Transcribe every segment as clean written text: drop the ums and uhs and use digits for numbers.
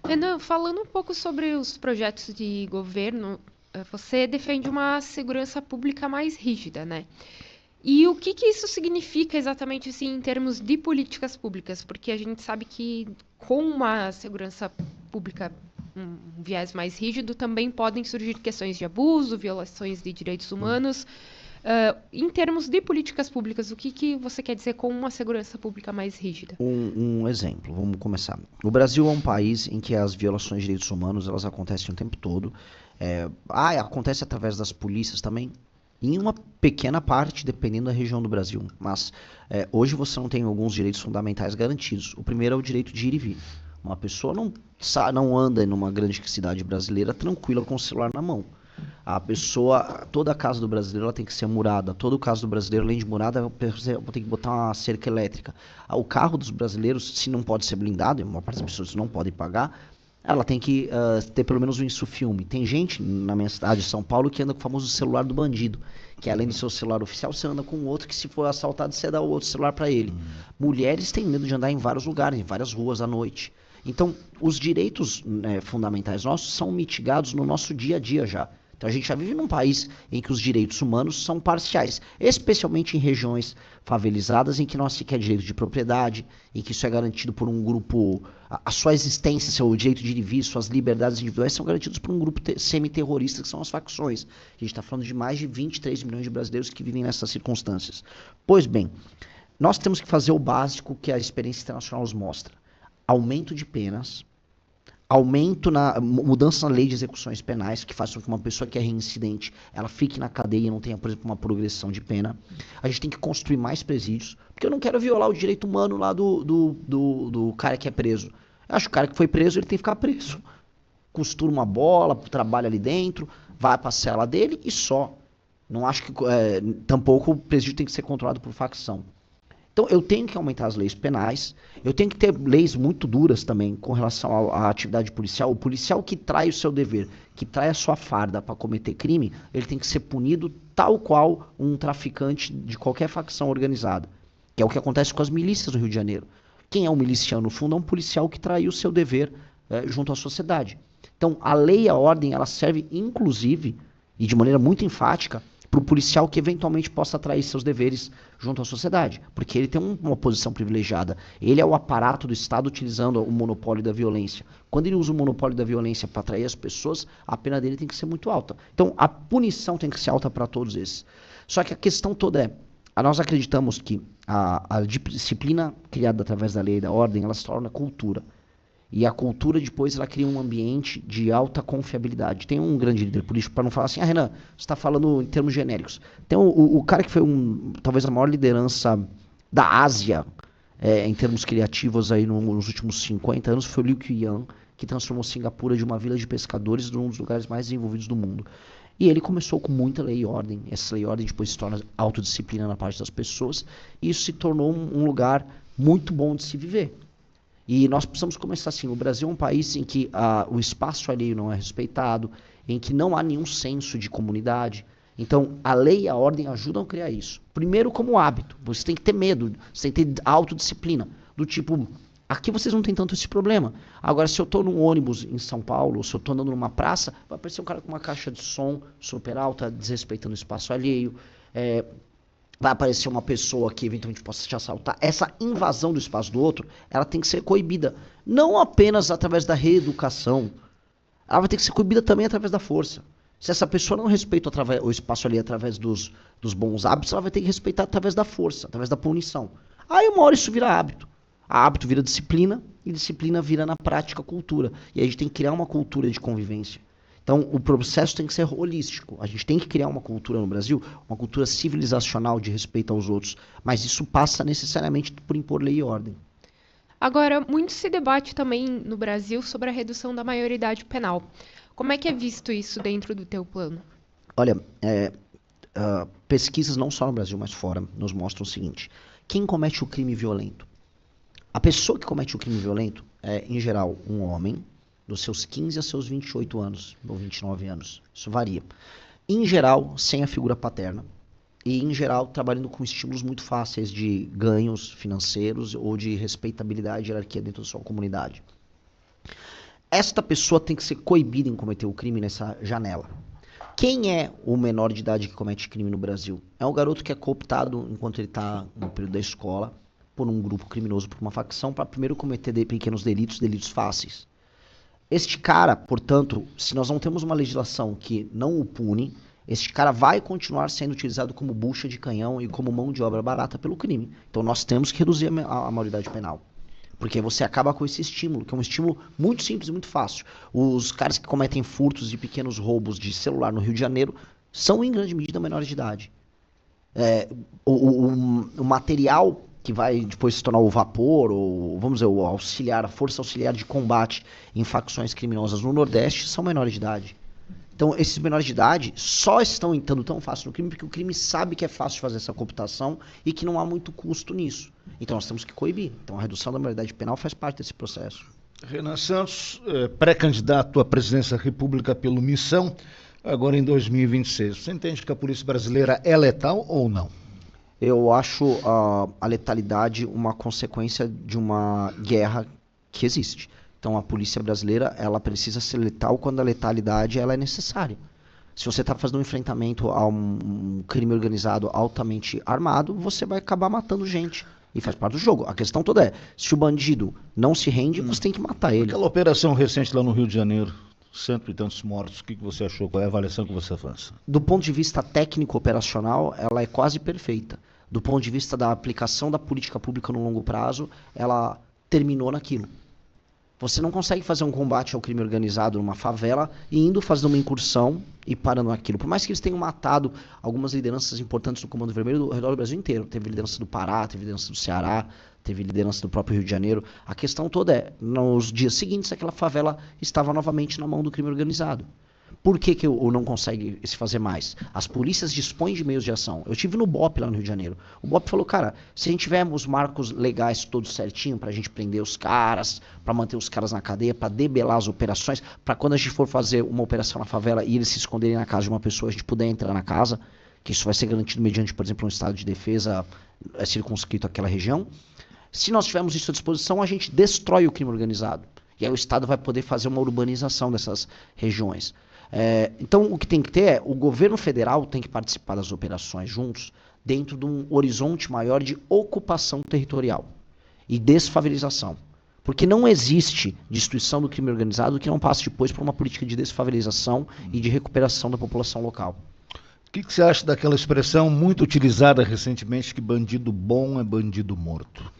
Renan, falando um pouco sobre os projetos de governo, você defende uma segurança pública mais rígida, né? E o que que isso significa exatamente assim em termos de políticas públicas? Porque a gente sabe que com uma segurança pública um viés mais rígido também podem surgir questões de abuso, violações de direitos humanos. Em termos de políticas públicas, o que que você quer dizer com uma segurança pública mais rígida? Um exemplo, vamos começar. O Brasil é um país em que as violações de direitos humanos elas acontecem o tempo todo. Acontece através das polícias também, em uma pequena parte, dependendo da região do Brasil. Mas hoje você não tem alguns direitos fundamentais garantidos. O primeiro é o direito de ir e vir. Uma pessoa não anda em uma grande cidade brasileira tranquila com o celular na mão. A pessoa, toda a casa do brasileiro ela tem que ser murada. Todo casa do brasileiro, além de murada, tem que botar uma cerca elétrica. O carro dos brasileiros, se não pode ser blindado, e uma parte das pessoas não podem pagar, ela tem que ter pelo menos um insufilme. Tem gente na minha cidade, São Paulo, que anda com o famoso celular do bandido. Que além do seu celular oficial, você anda com outro que se for assaltado, você dá o outro celular para ele. Mulheres têm medo de andar em vários lugares, em várias ruas à noite. Então, os direitos fundamentais nossos são mitigados no nosso dia a dia já. Então a gente já vive num país em que os direitos humanos são parciais, especialmente em regiões favelizadas em que não se quer direito de propriedade, em que isso é garantido por um grupo, a sua existência, seu direito de ir e vir, suas liberdades individuais são garantidos por um grupo semi-terrorista que são as facções. A gente está falando de mais de 23 milhões de brasileiros que vivem nessas circunstâncias. Pois bem, nós temos que fazer o básico que a experiência internacional nos mostra. Aumento de penas, mudança na lei de execuções penais, que faz com que uma pessoa que é reincidente, ela fique na cadeia e não tenha, por exemplo, uma progressão de pena. A gente tem que construir mais presídios, porque eu não quero violar o direito humano lá do cara que é preso. Eu acho que o cara que foi preso, ele tem que ficar preso. Costura uma bola, trabalha ali dentro, vai pra cela dele e só. Não acho que, tampouco o presídio tem que ser controlado por facção. Então eu tenho que aumentar as leis penais, eu tenho que ter leis muito duras também com relação à atividade policial. O policial que trai o seu dever, que trai a sua farda para cometer crime, ele tem que ser punido tal qual um traficante de qualquer facção organizada, que é o que acontece com as milícias do Rio de Janeiro. Quem é um miliciano no fundo é um policial que traiu o seu dever junto à sociedade. Então a lei e a ordem ela serve inclusive e de maneira muito enfática para o policial que eventualmente possa trair seus deveres junto à sociedade, porque ele tem uma posição privilegiada. Ele é o aparato do Estado utilizando o monopólio da violência. Quando ele usa o monopólio da violência para atrair as pessoas, a pena dele tem que ser muito alta. Então, a punição tem que ser alta para todos esses. Só que a questão toda nós acreditamos que a disciplina criada através da lei e da ordem, ela se torna cultura. E a cultura depois ela cria um ambiente de alta confiabilidade. Tem um grande líder político, para não falar assim, Renan, você está falando em termos genéricos. Tem o cara que foi talvez a maior liderança da Ásia em termos criativos aí nos últimos 50 anos, foi o Liu Qian, que transformou Singapura de uma vila de pescadores num dos lugares mais desenvolvidos do mundo. E ele começou com muita lei e ordem. Essa lei e ordem depois se torna autodisciplina na parte das pessoas. E isso se tornou um lugar muito bom de se viver. E nós precisamos começar assim. O Brasil é um país em que o espaço alheio não é respeitado, em que não há nenhum senso de comunidade. Então, a lei e a ordem ajudam a criar isso. Primeiro, como hábito. Você tem que ter medo, você tem que ter autodisciplina. Do tipo, aqui vocês não têm tanto esse problema. Agora, se eu estou num ônibus em São Paulo, ou se eu estou andando numa praça, vai aparecer um cara com uma caixa de som super alta, desrespeitando o espaço alheio. Vai aparecer uma pessoa que eventualmente possa te assaltar. Essa invasão do espaço do outro, ela tem que ser coibida. Não apenas através da reeducação, ela vai ter que ser coibida também através da força. Se essa pessoa não respeita o espaço ali através dos bons hábitos, ela vai ter que respeitar através da força, através da punição. Aí uma hora isso vira hábito. Hábito vira disciplina e disciplina vira na prática cultura. E a gente tem que criar uma cultura de convivência. Então, o processo tem que ser holístico. A gente tem que criar uma cultura no Brasil, uma cultura civilizacional de respeito aos outros. Mas isso passa necessariamente por impor lei e ordem. Agora, muito se debate também no Brasil sobre a redução da maioridade penal. Como é que é visto isso dentro do teu plano? Olha, pesquisas não só no Brasil, mas fora, nos mostram o seguinte. Quem comete o crime violento? A pessoa que comete o crime violento é, em geral, um homem dos seus 15 a seus 28 anos, ou 29 anos. Isso varia. Em geral, sem a figura paterna. E, em geral, trabalhando com estímulos muito fáceis de ganhos financeiros ou de respeitabilidade e hierarquia dentro da sua comunidade. esta pessoa tem que ser coibida em cometer o crime nessa janela. Quem é o menor de idade que comete crime no Brasil? É um garoto que é cooptado enquanto ele está no período da escola por um grupo criminoso, por uma facção, para primeiro cometer pequenos delitos fáceis. Este cara, portanto, se nós não temos uma legislação que não o pune, este cara vai continuar sendo utilizado como bucha de canhão e como mão de obra barata pelo crime. Então nós temos que reduzir a maioridade penal. Porque você acaba com esse estímulo, que é um estímulo muito simples e muito fácil. Os caras que cometem furtos e pequenos roubos de celular no Rio de Janeiro são, em grande medida, menores de idade. O material que vai depois se tornar o vapor, ou vamos dizer, a força auxiliar de combate em facções criminosas no Nordeste são menores de idade. Então, esses menores de idade só estão entrando tão fácil no crime porque o crime sabe que é fácil fazer essa computação e que não há muito custo nisso. Então, nós temos que coibir. Então, a redução da maioridade penal faz parte desse processo. Renan Santos, pré-candidato à presidência da República pelo Missão, agora em 2026. Você entende que a polícia brasileira é letal ou não? Eu acho a letalidade uma consequência de uma guerra que existe. Então a polícia brasileira ela precisa ser letal quando a letalidade ela é necessária. Se você está fazendo um enfrentamento a um crime organizado altamente armado, você vai acabar matando gente. E faz parte do jogo. A questão toda é, se o bandido não se rende, você tem que matar ele. Aquela operação recente lá no Rio de Janeiro, 100 e tantos mortos, o que você achou? Qual é a avaliação que você faz? Do ponto de vista técnico-operacional, ela é quase perfeita. Do ponto de vista da aplicação da política pública no longo prazo, ela terminou naquilo. Você não consegue fazer um combate ao crime organizado numa favela e indo fazer uma incursão e parando naquilo. Por mais que eles tenham matado algumas lideranças importantes do Comando Vermelho ao redor do Brasil inteiro. Teve liderança do Pará, teve liderança do Ceará, teve liderança do próprio Rio de Janeiro. A questão toda é, nos dias seguintes, aquela favela estava novamente na mão do crime organizado. Por que o não consegue se fazer mais? As polícias dispõem de meios de ação. Eu estive no BOP lá no Rio de Janeiro. O BOP falou, cara, se a gente tiver os marcos legais todos certinho pra gente prender os caras, pra manter os caras na cadeia, pra debelar as operações, pra quando a gente for fazer uma operação na favela e eles se esconderem na casa de uma pessoa, a gente puder entrar na casa, que isso vai ser garantido mediante, por exemplo, um estado de defesa circunscrito àquela região. Se nós tivermos isso à disposição, a gente destrói o crime organizado. E aí o Estado vai poder fazer uma urbanização dessas regiões. Então o que tem que ter é, o governo federal tem que participar das operações juntos, dentro de um horizonte maior de ocupação territorial e desfavelização. Porque não existe destruição do crime organizado que não passe depois por uma política de desfavelização e de recuperação da população local. O que você acha daquela expressão muito utilizada recentemente, que bandido bom é bandido morto?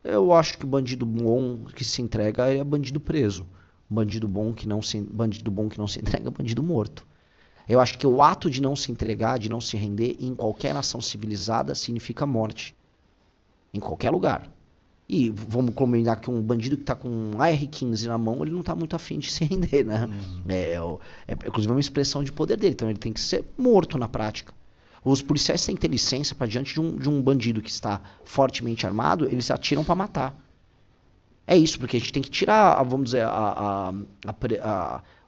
Eu acho que o bandido bom que se entrega é bandido preso. Bandido bom que não se entrega é bandido morto. Eu acho que o ato de não se entregar, de não se render, em qualquer nação civilizada, significa morte. Em qualquer lugar. E vamos combinar que um bandido que está com um AR-15 na mão, ele não está muito afim de se render, né? Inclusive é uma expressão de poder dele, então ele tem que ser morto na prática. Os policiais têm que ter licença para diante de um bandido que está fortemente armado, eles atiram para matar. É isso, porque a gente tem que tirar, vamos dizer,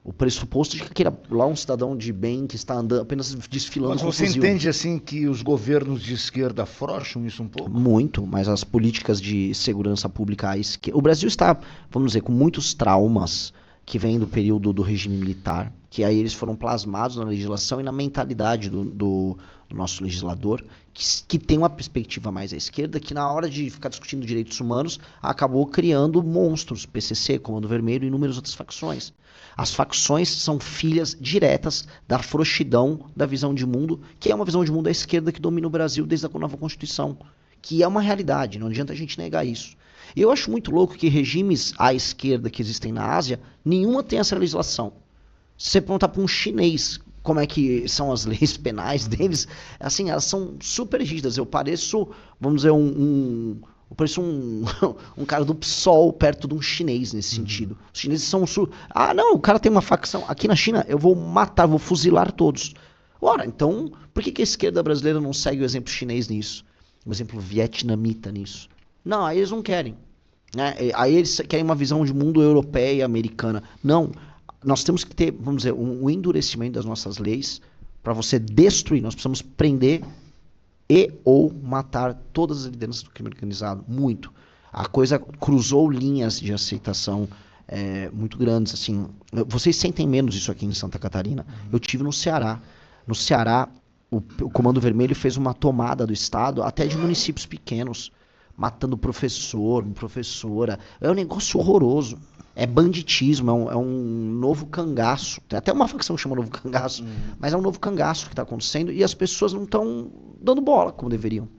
o pressuposto de que aquele lá é um cidadão de bem que está andando, apenas desfilando com um fuzil. Mas você fuzil. entende assim que os governos de esquerda afrouxam isso um pouco? Muito, mas as políticas de segurança pública à esquerda... O Brasil está, vamos dizer, com muitos traumas que vêm do período do regime militar, que aí eles foram plasmados na legislação e na mentalidade do nosso legislador, que tem uma perspectiva mais à esquerda, que na hora de ficar discutindo direitos humanos, acabou criando monstros, PCC, Comando Vermelho e inúmeras outras facções. As facções são filhas diretas da frouxidão da visão de mundo, que é uma visão de mundo à esquerda que domina o Brasil desde a nova Constituição, que é uma realidade, não adianta a gente negar isso. E eu acho muito louco que regimes à esquerda que existem na Ásia, nenhuma tem essa legislação. Se você perguntar para um chinês como é que são as leis penais deles, assim, elas são super rígidas. Eu pareço, vamos dizer, eu pareço um cara do PSOL perto de um chinês nesse sentido. Os chineses são... não, o cara tem uma facção. Aqui na China, eu vou matar, vou fuzilar todos. Ora, então, por que a esquerda brasileira não segue o exemplo chinês nisso? O exemplo vietnamita nisso? Não, aí eles não querem. Né? Aí eles querem uma visão de mundo europeia e americana. Não, nós temos que ter, vamos dizer, um endurecimento das nossas leis para você destruir. Nós precisamos prender e ou matar todas as lideranças do crime organizado. Muito. A coisa cruzou linhas de aceitação muito grandes, assim. Vocês sentem menos isso aqui em Santa Catarina. Eu tive no Ceará. No Ceará, o Comando Vermelho fez uma tomada do estado, até de municípios pequenos, matando professor, professora. É um negócio horroroso. É banditismo, é um novo cangaço. Tem até uma facção que chama Novo Cangaço, mas é um novo cangaço que está acontecendo e as pessoas não estão dando bola como deveriam.